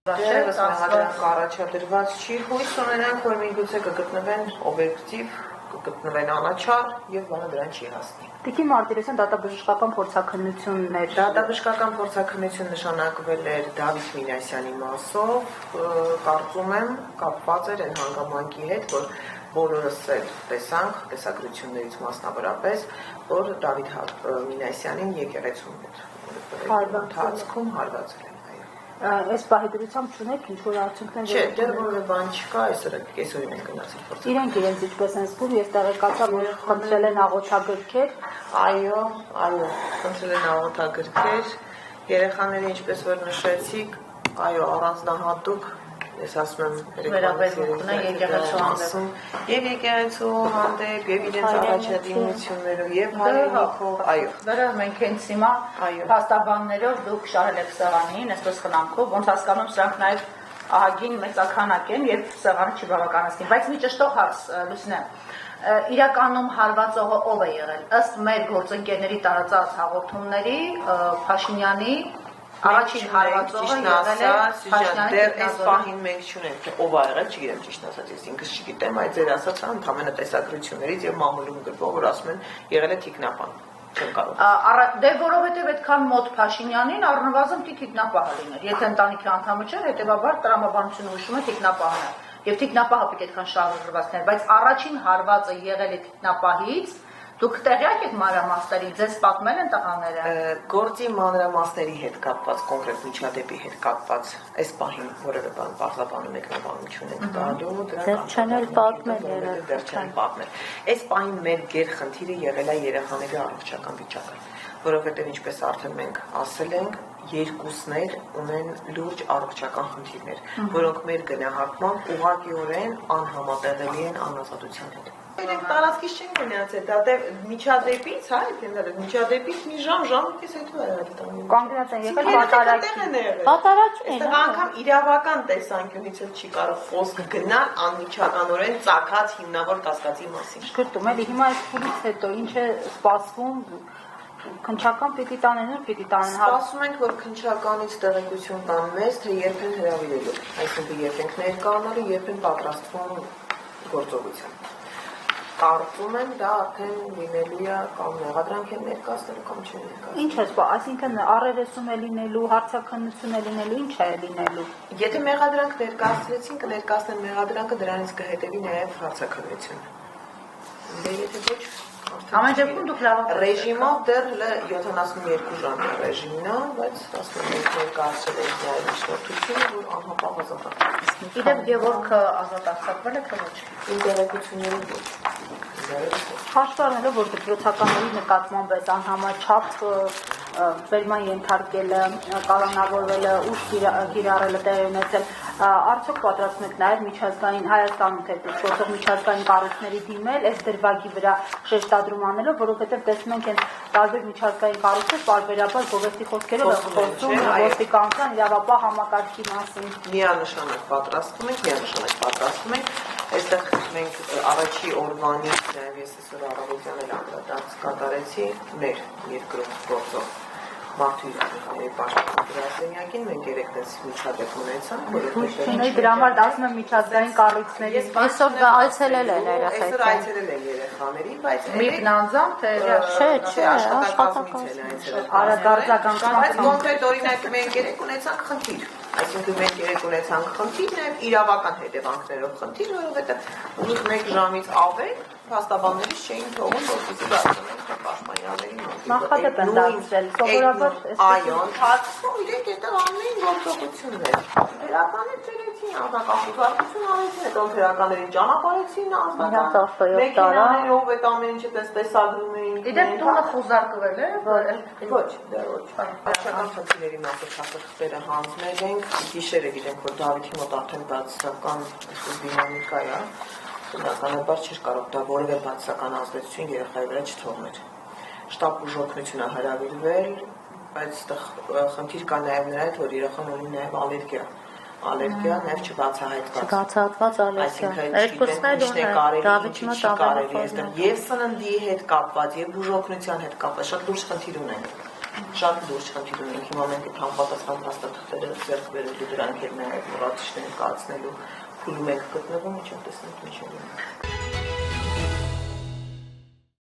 Դերևս մեղադրանք առաջադրված չի, հույս ունենանք, որ միգուցե կգտնվեն օբյեկտիվ, կգտնվեն անաչառ եւ բանը դրան չի հասնի։ Տիկին Մարտիրոսյան դատաբժշկական փորձաքննություններ։ Դատաբժշկական փորձաքննություն նշանակվել էր Դավիթ Մինասյանի մասով, կարծում եմ կապված էր այն հանգամանքի հետ, որ բոլորս էլ տեսանք տեսագրություններից մասնավորապես, որ Դավիթ Մինասյանին եկեղեցում էր ընթացքում հարվածել են։ Այս պահի դրությամբ չունեք ինչ-որ արդյունքներ։ Չէ, դեռ որևէ բան չկա, այսօրին են գնացել փորձել։ Իրենք ինչպես են զգում եւ տեղեկացա, որ խնդրել են աղոթագրքեր։ Այո, խնդրել են աղոթագրքեր, երեխաները ինչպես որ նշեցիք, այո, առանձնահատուկ, ես ասում եմ, վերաբերվում է եկեղեցու հանդեպ, եւ եկեղեցու հանդեպ, եւ իրենց առաջադիմություններով, եւ հայրենիքով, այո։ Վերա մենք հենց հիմա փաստաբաններով դուք շահել եք սեղանին, այսպես խնամքով, ոնց հասկանում սրանք նաեւ ահագին մեծականակ են, երբ սեղանը չի բավականացնի, բայց մի ճշտող հարց, Լուսինե, իրականում հարվածողը ով է եղել, ըստ մեր գործընկերների տարածած հաղորդումների, Փաշինյանի առաջին հարվածողը եղել է Փաշինյանի դեռ այս պահին մենք չունենք, թե ով ա եղել, չգիտեմ ճիշտ ասած, ես ինքս չգիտեմ, այդ ձեր ասած ընդհանրապես տեսագրություններից եւ մամուլում գրվող, որ ասում են եղել է թիկնապան, չեմ կարող։ Դե որովհետեւ այդքան մոտ Փաշինյանին առնվազն պիտի թիկնապահը լիներ, եթե ընտանիքի անդամը չէ, հետեւաբար տրամաբանությունը հուշում է թիկնապահն է, եւ թիկնապահը պիտի այդքան շահագրգռվածներ, բայց առաջին հարվածը եղել է թիկնապահից։ Դուք տեղյակ եք մանրամասների, ձեզ պատմել են տղաները։ Գործի մանրամասների հետ կապված, կոնկրետ միջադեպի հետ կապված, այս պահին որևէ բան պարզաբանում մեկնաբանություն ենք տալու, դեռ չեն պատմել։ Այս պահին մեր գերխնդիրը եղել է երեխաների առողջական վիճակը, որովհետև ինչպես արդեն մենք ասել ենք, երկուսներ ունեն լուրջ առողջական խնդիրներ, որոնք մեր գնահատմամբ ուղղակիորեն անհամատեղելի են անազատության հետ։ Մենք տարածքից չենք գնացել, դա միջադեպից, հա, միջադեպից մի ժամից հետո է դիտանում։ Կոնկրետ եկել պատարագ։ Այստեղ անգամ իրավական տեսանկյունից էլ չի կարող խոսք գնալ անմիջականորեն ծագած հիմնավոր կասկածի մասին։ Շքրտում էլի հիմա այս փուլից հետո ինչ է սպասվում, քննչական պիտի տանեն, պիտի տանեն։ Սպասում ենք, որ քննչականից տեղեկություն տան մեզ, թե երբ են հրավիրելու, այսինքն երբ ենք ներկայանալու, երբ են պատրաստվում գործողության։ Կարծում եմ դա արդեն լինելու է կամ մեղադրանք են ներկայացնելու կամ չեն ներկայացնելու։ Ինչ է սպա, այսինքն առերեսում է լինելու, հարցաքննություն է լինելու, ինչ է լինելու։ Եթե մեղադրանք ներկայացրեցին, կներկայացնեն մեղադրանքը, դրանից կհետևի նաև հարցաքննությունը։ Դե եթե ոչ, ամեն դեպքում դուք լավ ռեժիմով դեռ 72 ժամի ռեժիմն է, բայց ասում եմ ներկայացրել է նաև միջնորդությունը, որ անհապաղ ազատացել։ Իդեպ Գևորգը ազատ արձակվել է թե ոչ։ Ինտերակցիաների ոչ։ Հաշվի առնելով, որ դպրոցականների նկատմամբ այս անհամաչափ բերման ենթարկելը, կալանավորվելը, ուժ կիրառելը տեղի ունեցել, արդյոք պատրաստում եք նաև միջազգային Հայաստանում թե գործող միջազգային կառույցների դիմել, այս դրվագի վրա շեշտադրում անելով, որովհետև տեսնում ենք այն տարբեր միջազգային կառույցներ պարբերաբար գովեստի խոսքերով են խոսում ոստիկանության իրավապահ համակարգի մասին։ Միանշանակ պատրաստում ենք, այստեղ մենք առաջի օրվանից նաև ես այսօր առավոտյան էլ անդրադարձ կատարեցի մեր երկրորդ գործող Մարդու իրավունքների պաշտպան գրասենյակին, մենք երեքտես միջադեպ ունեցանք, որովհետև դրա համար ասում եմ միջազգային կառույցների այսօր այցելել են երեխաներին։ Այսօր այցելել են երեխաներին, բայց միգնանձամ թե չէ, աշխատակազմից են այցելել։ Արագարձական բայց կոնկրետ օրինակ մենք երեք ունեցանք խնդիր։ Այսինքն մենք երեք ունեցանք խնդիր, նաև իրավական հետևանքներով խնդիր, որովհետև ուղիղ 1 ժամից ավել փաստաբաններից չէին թողում, որպեսզի դարձնեն պաշտպանյանների մոտ։ Նախադեպ են դարձրել, սովորաբար այո, ընթացքում իրենք այդտեղ անում էին գործողություններ։ Վերականեր ծերեցին, ազատախոհություն արեցին, հետո վերականերին ճանապարհեցին ազատական։ Մեքենաներով այդ ամեն ինչը տեսագրում էին։ Իդեպ տունը խուզարկվել է։ Ոչ, դե ոչ։ Աշխատական խնդիրների մասով հաստատները հանձնել ենք, գիշերը գիտենք, որ Դավիթի մոտ արդեն բացասական դինամիկա է։ Բնականաբար չէր կարող դա որևէ բացասական ազդեցություն երեխայի վրա չթողներ։ Շտապ բուժօգնություն է հրավիրվել, բայց խնդիր կա նաև նրա հետ, որ երեխան ունի նաև ալերգիա, նաև չբացահայտված ալերգիա։ Երկուսն էլ ունեն, Դավիթի մոտ կարելի է այստեղ եւ սննդի հետ կապված, եւ բուժօգնության հետ կապված շատ լուրջ խնդիր ունենք։ Շատ լուրջ խնդիր ունենք, հիմա մենք այդ համապատասխան փաստաթղթերը ձեռք բերելու, դրանք էլ նաև մոռացիչներ կայացնելու փուլում ենք գտնվում, ինչով տեսնենք ինչ է լինում։